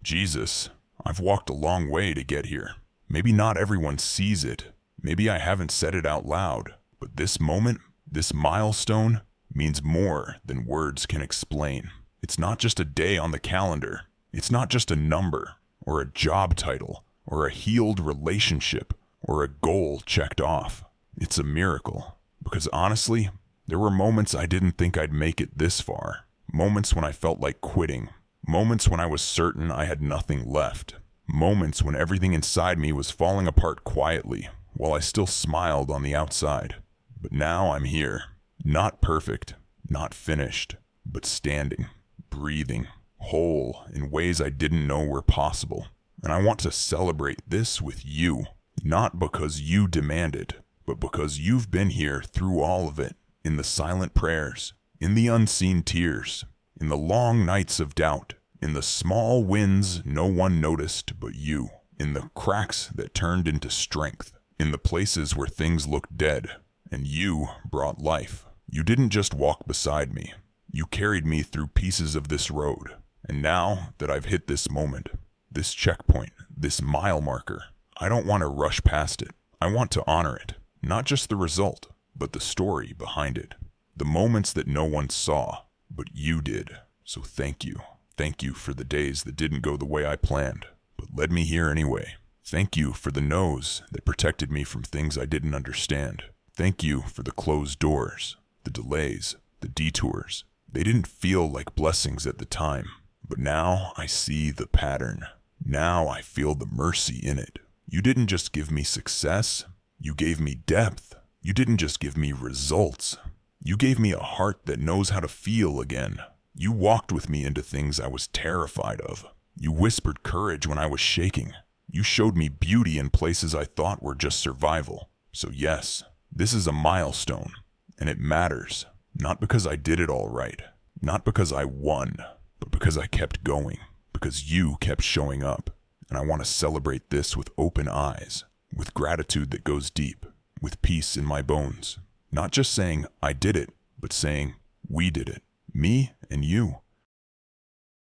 Jesus, I've walked a long way to get here. Maybe not everyone sees it. Maybe I haven't said it out loud. But this moment, this milestone, means more than words can explain. It's not just a day on the calendar. It's not just a number, or a job title, or a healed relationship, or a goal checked off. It's a miracle. Because honestly, there were moments I didn't think I'd make it this far. Moments when I felt like quitting. Moments when I was certain I had nothing left. Moments when everything inside me was falling apart quietly, while I still smiled on the outside. But now I'm here. Not perfect, not finished, but standing, breathing, whole in ways I didn't know were possible. And I want to celebrate this with you, not because you demand it, but because you've been here through all of it, in the silent prayers, in the unseen tears, in the long nights of doubt, in the small wins no one noticed but you, in the cracks that turned into strength, in the places where things looked dead, and you brought life. You didn't just walk beside me. You carried me through pieces of this road. And now that I've hit this moment, this checkpoint, this mile marker, I don't want to rush past it. I want to honor it. Not just the result, but the story behind it. The moments that no one saw, but you did. So thank you. Thank you for the days that didn't go the way I planned, but led me here anyway. Thank you for the no's that protected me from things I didn't understand. Thank you for the closed doors, the delays, the detours. They didn't feel like blessings at the time, but now I see the pattern. Now I feel the mercy in it. You didn't just give me success, you gave me depth. You didn't just give me results. You gave me a heart that knows how to feel again. You walked with me into things I was terrified of. You whispered courage when I was shaking. You showed me beauty in places I thought were just survival. So yes, this is a milestone, and it matters. Not because I did it all right, not because I won, but because I kept going, because you kept showing up. And I want to celebrate this with open eyes, with gratitude that goes deep, with peace in my bones. Not just saying I did it, but saying we did it, me and you.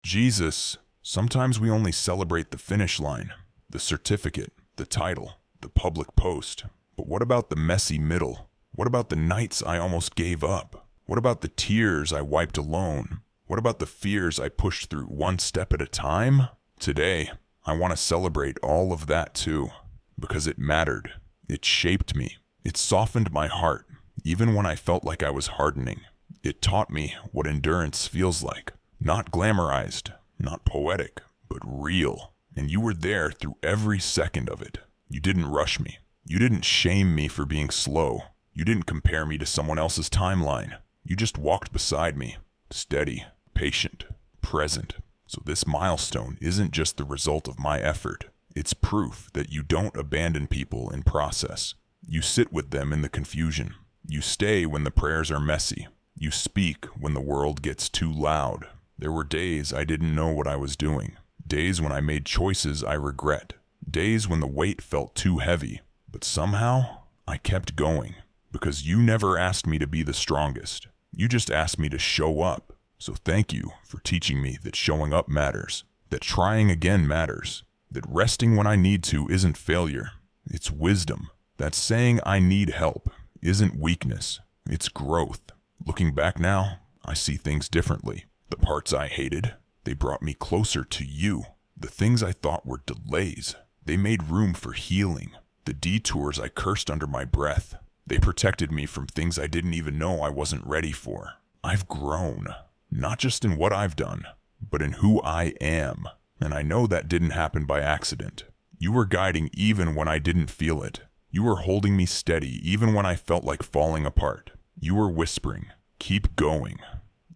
Jesus, sometimes we only celebrate the finish line, the certificate, the title, the public post. But what about the messy middle? What about the nights I almost gave up? What about the tears I wiped alone? What about the fears I pushed through one step at a time? Today, I want to celebrate all of that too, because it mattered. It shaped me. It softened my heart, even when I felt like I was hardening. It taught me what endurance feels like. Not glamorized, not poetic, but real. And you were there through every second of it. You didn't rush me. You didn't shame me for being slow. You didn't compare me to someone else's timeline. You just walked beside me, steady, patient, present. So this milestone isn't just the result of my effort. It's proof that you don't abandon people in process. You sit with them in the confusion. You stay when the prayers are messy. You speak when the world gets too loud. There were days I didn't know what I was doing. Days when I made choices I regret. Days when the weight felt too heavy. But somehow, I kept going. Because you never asked me to be the strongest. You just asked me to show up. So thank you for teaching me that showing up matters. That trying again matters. That resting when I need to isn't failure. It's wisdom. That saying I need help isn't weakness. It's growth. Looking back now, I see things differently. The parts I hated, they brought me closer to you. The things I thought were delays, they made room for healing. The detours I cursed under my breath, they protected me from things I didn't even know I wasn't ready for. I've grown, not just in what I've done, but in who I am. And I know that didn't happen by accident. You were guiding even when I didn't feel it. You were holding me steady even when I felt like falling apart. You were whispering, keep going,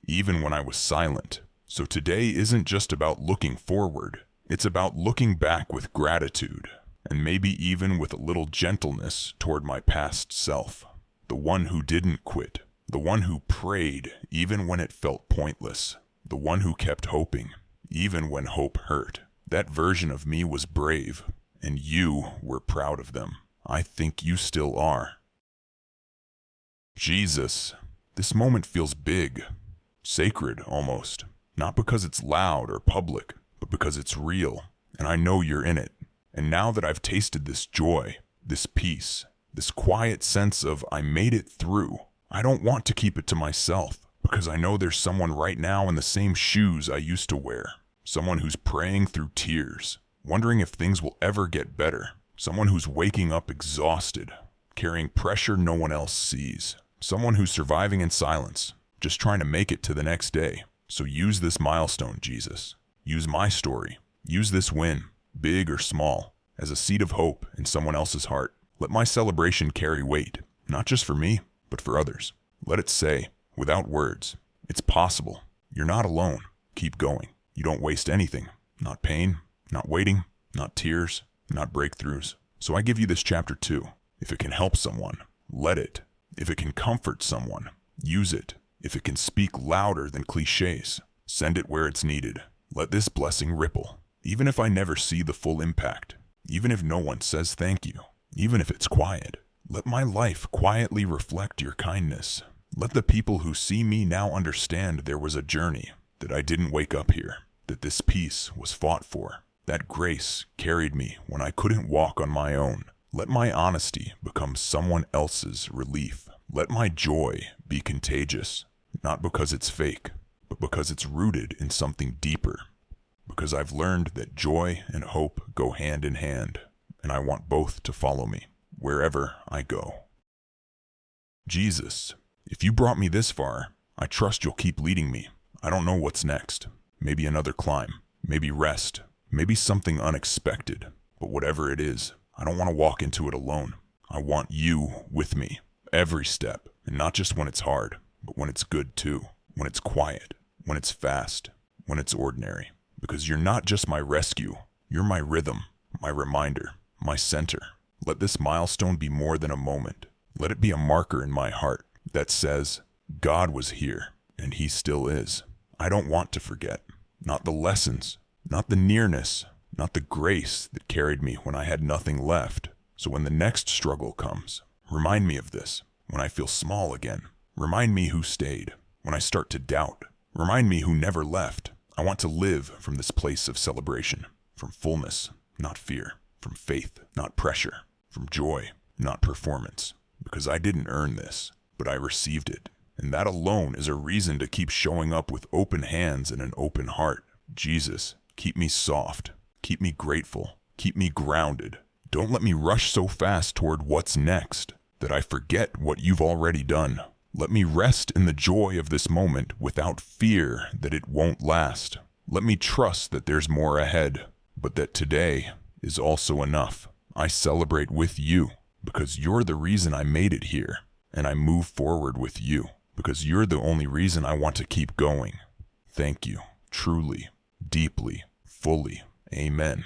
even when I was silent. So today isn't just about looking forward. It's about looking back with gratitude, and maybe even with a little gentleness toward my past self. The one who didn't quit. The one who prayed even when it felt pointless. The one who kept hoping, even when hope hurt. That version of me was brave, and you were proud of them. I think you still are. Jesus, this moment feels big, sacred almost. Not because it's loud or public, but because it's real, and I know you're in it. And now that I've tasted this joy, this peace, this quiet sense of I made it through, I don't want to keep it to myself, because I know there's someone right now in the same shoes I used to wear. Someone who's praying through tears, wondering if things will ever get better. Someone who's waking up exhausted, carrying pressure no one else sees. Someone who's surviving in silence, just trying to make it to the next day. So use this milestone, Jesus. Use my story. Use this win, big or small, as a seed of hope in someone else's heart. Let my celebration carry weight, not just for me, but for others. Let it say, without words, it's possible. You're not alone. Keep going. You don't waste anything. Not pain, not waiting, not tears, not breakthroughs. So I give you this chapter 2. If it can help someone, let it. If it can comfort someone, use it. If it can speak louder than cliches, send it where it's needed. Let this blessing ripple. Even if I never see the full impact, even if no one says thank you, even if it's quiet, let my life quietly reflect your kindness. Let the people who see me now understand there was a journey, that I didn't wake up here, that this peace was fought for, that grace carried me when I couldn't walk on my own. Let my honesty become someone else's relief. Let my joy be contagious, not because it's fake, but because it's rooted in something deeper. Because I've learned that joy and hope go hand in hand, and I want both to follow me wherever I go. Jesus, if you brought me this far, I trust you'll keep leading me. I don't know what's next. Maybe another climb, maybe rest, maybe something unexpected. But whatever it is, I don't want to walk into it alone. I want you with me, every step, and not just when it's hard, but when it's good too, when it's quiet, when it's fast, when it's ordinary. Because you're not just my rescue, you're my rhythm, my reminder, my center. Let this milestone be more than a moment. Let it be a marker in my heart that says, God was here, and He still is. I don't want to forget, not the lessons, not the nearness, not the grace that carried me when I had nothing left. So when the next struggle comes, remind me of this. When I feel small again, remind me who stayed. When I start to doubt, remind me who never left. I want to live from this place of celebration, from fullness, not fear, from faith, not pressure, from joy, not performance, because I didn't earn this, but I received it. And that alone is a reason to keep showing up with open hands and an open heart. Jesus, keep me soft, keep me grateful, keep me grounded. Don't let me rush so fast toward what's next that I forget what you've already done. Let me rest in the joy of this moment without fear that it won't last. Let me trust that there's more ahead, but that today is also enough. I celebrate with you because you're the reason I made it here, and I move forward with you because you're the only reason I want to keep going. Thank you, truly, deeply, fully. Amen.